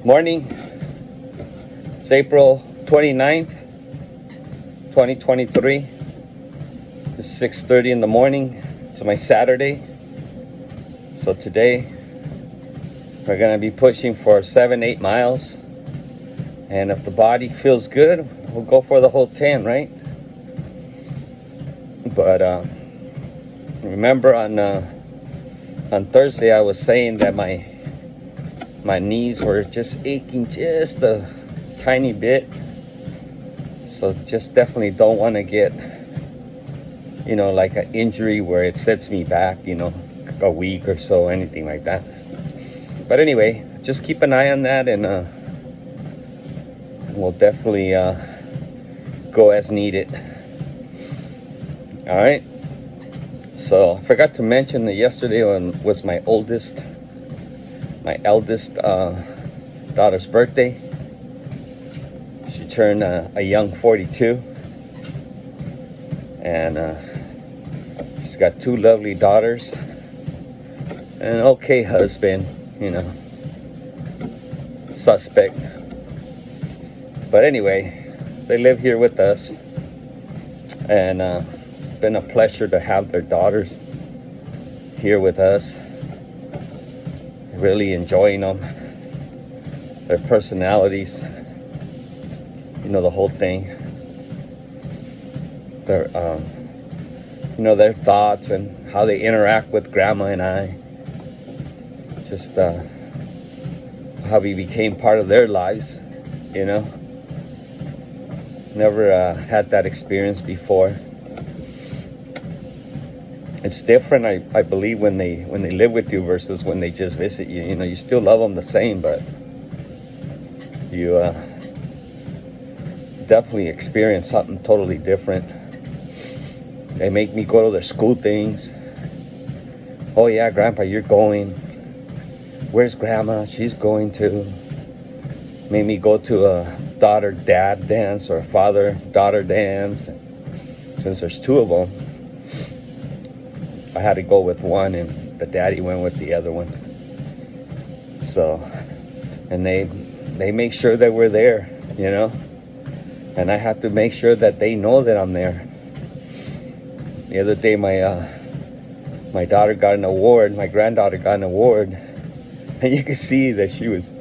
Morning. It's April 29th, 2023. It's 6:30 in the morning. It's my Saturday. So today we're going to be pushing for 7-8 miles. And if the body feels good, we'll go for the whole 10, right? But remember on Thursday I was saying that my knees were just aching just a tiny bit. So just definitely don't want to get, like an injury where it sets me back, a week or so, anything like that. But anyway, just keep an eye on that, and we'll definitely go as needed. All right. So I forgot to mention that yesterday was my eldest daughter's birthday. She turned a young 42, and she's got 2 lovely daughters and an okay husband, suspect. But anyway, they live here with us, and it's been a pleasure to have their daughters here with us. Really enjoying them, their personalities, the whole thing. Their their thoughts and how they interact with Grandma and I. Just how we became part of their lives, Never had that experience before. It's different, I believe, when they live with you versus when they just visit you. You still love them the same, but you definitely experience something totally different. They make me go to their school things. Oh yeah, Grandpa, you're going. Where's Grandma? She's going to. Made me go to a daughter-dad dance or a father-daughter dance. Since there's 2 of them, I had to go with one, and the daddy went with the other one. So, and they make sure that we're there, and I have to make sure that they know that I'm there. The other day, my daughter got an award. My granddaughter got an award, and you could see that she was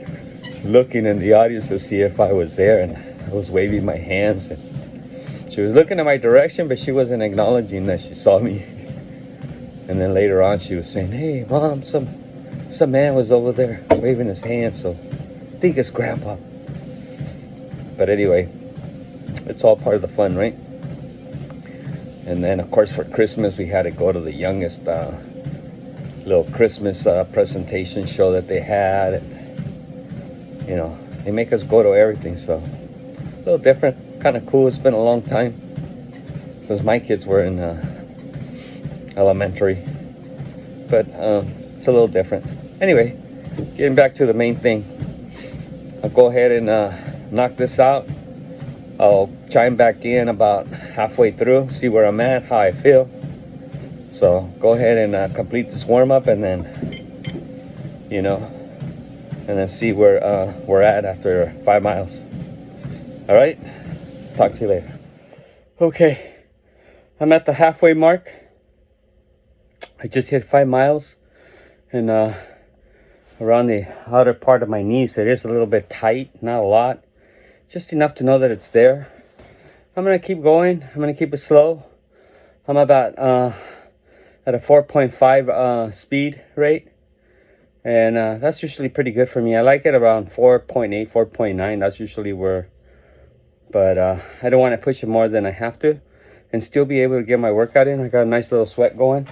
looking in the audience to see if I was there, and I was waving my hands, and she was looking in my direction, but she wasn't acknowledging that she saw me. And then later on, she was saying, "Hey, Mom, some man was over there waving his hand, so I think it's Grandpa." But anyway, it's all part of the fun, right? And then, of course, for Christmas, we had to go to the youngest little Christmas presentation show that they had. And, they make us go to everything, so a little different, kind of cool. It's been a long time since my kids were in elementary, but it's a little different. Anyway, getting back to the main thing, I'll go ahead and knock this out. I'll chime back in about halfway through, see where I'm at, how I feel. So go ahead and complete this warm-up, and then see where we're at after 5 miles. All right, talk to you later. Okay, I'm at the halfway mark. I just hit 5 miles, and around the outer part of my knees, it is a little bit tight, not a lot, just enough to know that it's there. I'm gonna keep going. I'm gonna keep it slow. I'm about at a 4.5 speed rate, and that's usually pretty good for me. I like it around 4.8, 4.9. That's usually where, but I don't want to push it more than I have to, and still be able to get my workout in. I got a nice little sweat going.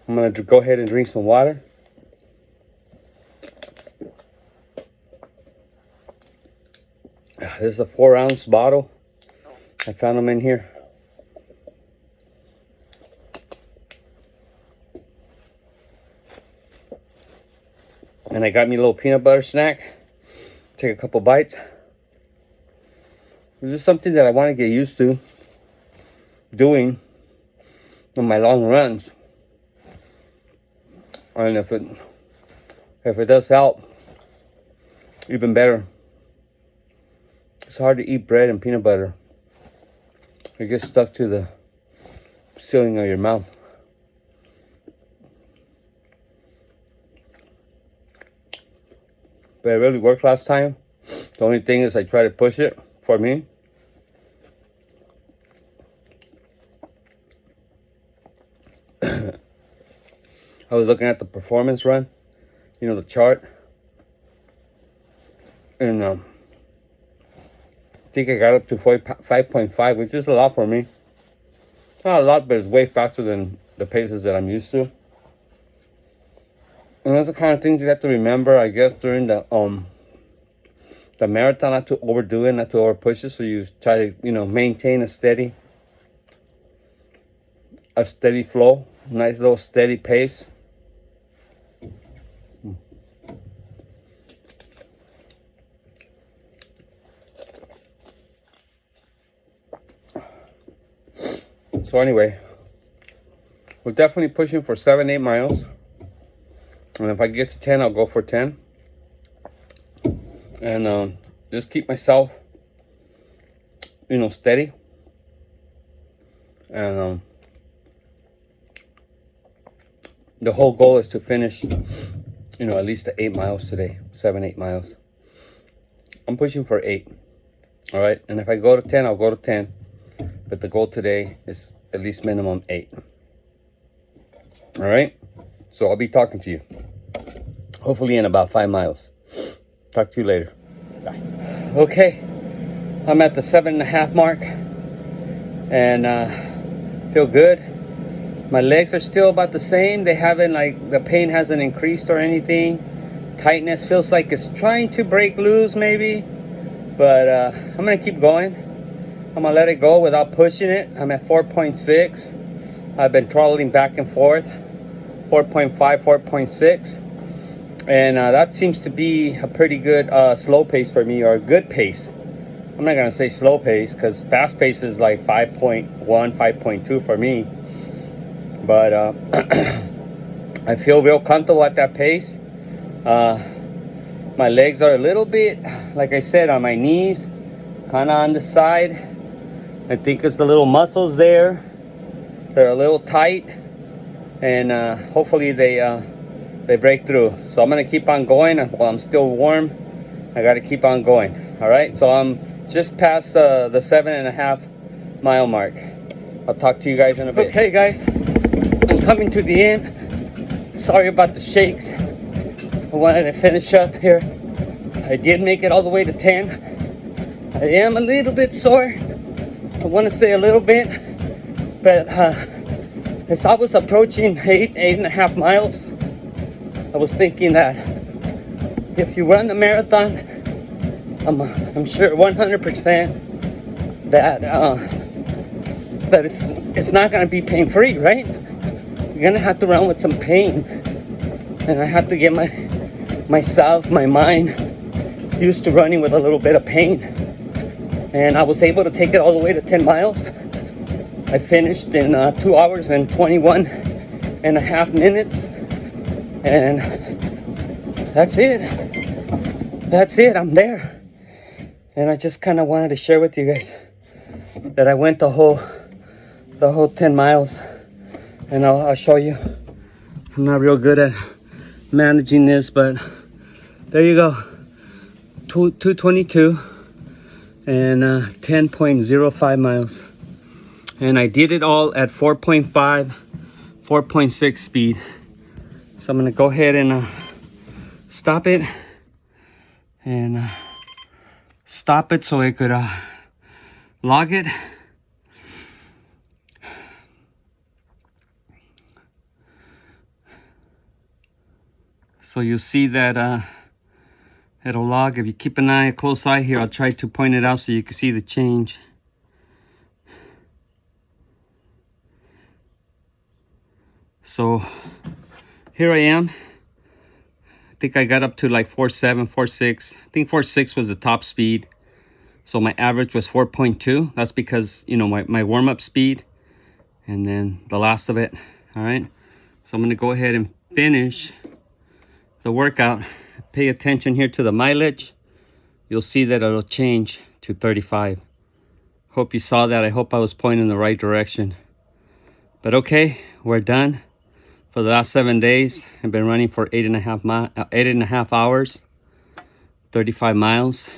I'm going to go ahead and drink some water. This is a 4-ounce bottle. I found them in here. And I got me a little peanut butter snack. Take a couple bites. This is something that I want to get used to doing on my long runs. And if it does help, Even better. It's hard to eat bread and peanut butter. It gets stuck to the ceiling of your mouth. But it really worked last time. The only thing is I try to push it for me. I was looking at the performance run, you know, the chart. And I think I got up to 5.5, which is a lot for me. Not a lot, but it's way faster than the paces that I'm used to. And that's the kind of things you have to remember, I guess, during the marathon, not to overdo it, not to over push it. So you try to, you know, maintain a steady flow, nice little steady pace. So anyway, we're definitely pushing for 7-8 miles. And if I get to 10, I'll go for 10. And just keep myself, you know, steady. And the whole goal is to finish, you know, at least the 8 miles today. 7-8 miles. I'm pushing for 8. All right. And if I go to 10, I'll go to 10. But the goal today is at least minimum 8. All right. So I'll be talking to you. Hopefully in about 5 miles. Talk to you later. Bye. Okay. I'm at the 7.5 mark. And feel good. My legs are still about the same. They haven't, like, the pain hasn't increased or anything. Tightness feels like it's trying to break loose maybe. But I'm going to keep going. I'm going to let it go without pushing it. I'm at 4.6. I've been throttling back and forth. 4.5, 4.6. And that seems to be a pretty good slow pace for me, or a good pace. I'm not going to say slow pace, because fast pace is like 5.1, 5.2 for me. But I feel real comfortable at that pace. My legs are a little bit, like I said, on my knees, kind of on the side. I think it's the little muscles there. They're a little tight. And hopefully they break through. So I'm going to keep on going. While I'm still warm, I got to keep on going. All right. So I'm just past the 7.5 mile mark. I'll talk to you guys in a bit. Okay, guys. I'm coming to the end. Sorry about the shakes. I wanted to finish up here. I did make it all the way to 10. I am a little bit sore. I want to say a little bit. But as I was approaching 8.5 miles, I was thinking that if you run the marathon, I'm sure 100% that it's not going to be pain-free, right? You're going to have to run with some pain. And I have to get myself, my mind, used to running with a little bit of pain. And I was able to take it all the way to 10 miles. I finished in 2 hours and 21.5 minutes. And that's it. That's it. I'm there. And I just kind of wanted to share with you guys that I went the whole 10 miles. And I'll show you. I'm not real good at managing this, but there you go. 222 and 10.05 miles. And I did it all at 4.5, 4.6 speed. So I'm going to go ahead and stop it. And stop it so I could log it. So you'll see that it'll log. If you keep an eye, a close eye here, I'll try to point it out so you can see the change. So here I am. I think I got up to like 4.7, 4.6. I think 4.6 was the top speed. So my average was 4.2. That's because, you know, my warm-up speed. And then the last of it. All right. So I'm going to go ahead and finish the workout pay attention here to the mileage, you'll see that it'll change to 35. Hope you saw that. I hope I was pointing in the right direction. But okay, we're done. For the last 7 days, I've been running for 8.5 hours, 35 miles.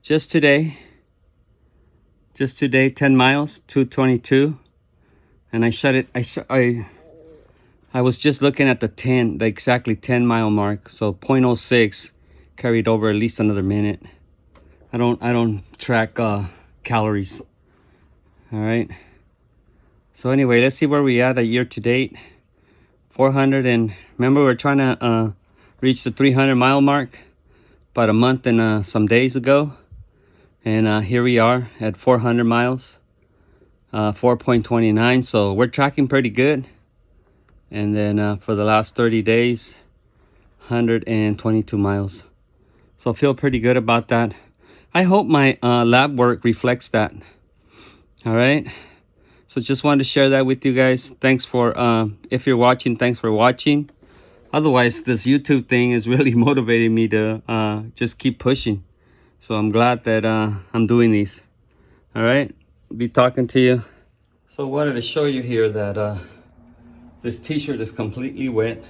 Just today, 10 miles, 222. And I shut it, I was just looking at the exactly 10 mile mark. So 0.06 carried over at least another minute. I don't track calories. All right. So anyway, let's see where we at year to date. 400, and remember we're trying to reach the 300 mile mark about a month and some days ago. And here we are at 400 miles, 4.29. So we're tracking pretty good. And then for the last 30 days, 122 miles. So I feel pretty good about that. I hope my lab work reflects that. All right. So just wanted to share that with you guys. Thanks for, if you're watching, thanks for watching. Otherwise, this YouTube thing is really motivating me to just keep pushing. So I'm glad that I'm doing these. All right. Be talking to you. So I wanted to show you here that this t-shirt is completely wet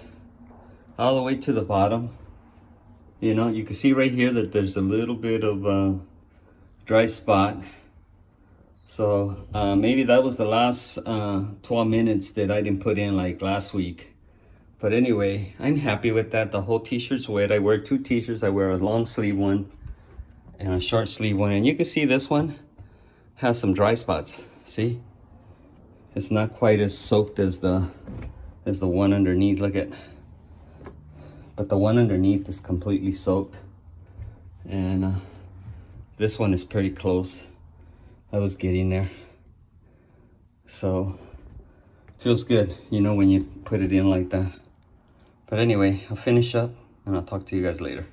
all the way to the bottom. You know, you can see right here that there's a little bit of dry spot. So maybe that was the last 12 minutes that I didn't put in like last week. But anyway, I'm happy with that. The whole t-shirt's wet. I wear 2 t-shirts. I wear a long sleeve one and a short sleeve one. And you can see this one has some dry spots. See? It's not quite as soaked as the one underneath. Look at, but the one underneath is completely soaked. And this one is pretty close. I was getting there. So feels good, you know, when you put it in like that. But anyway, I'll finish up and I'll talk to you guys later.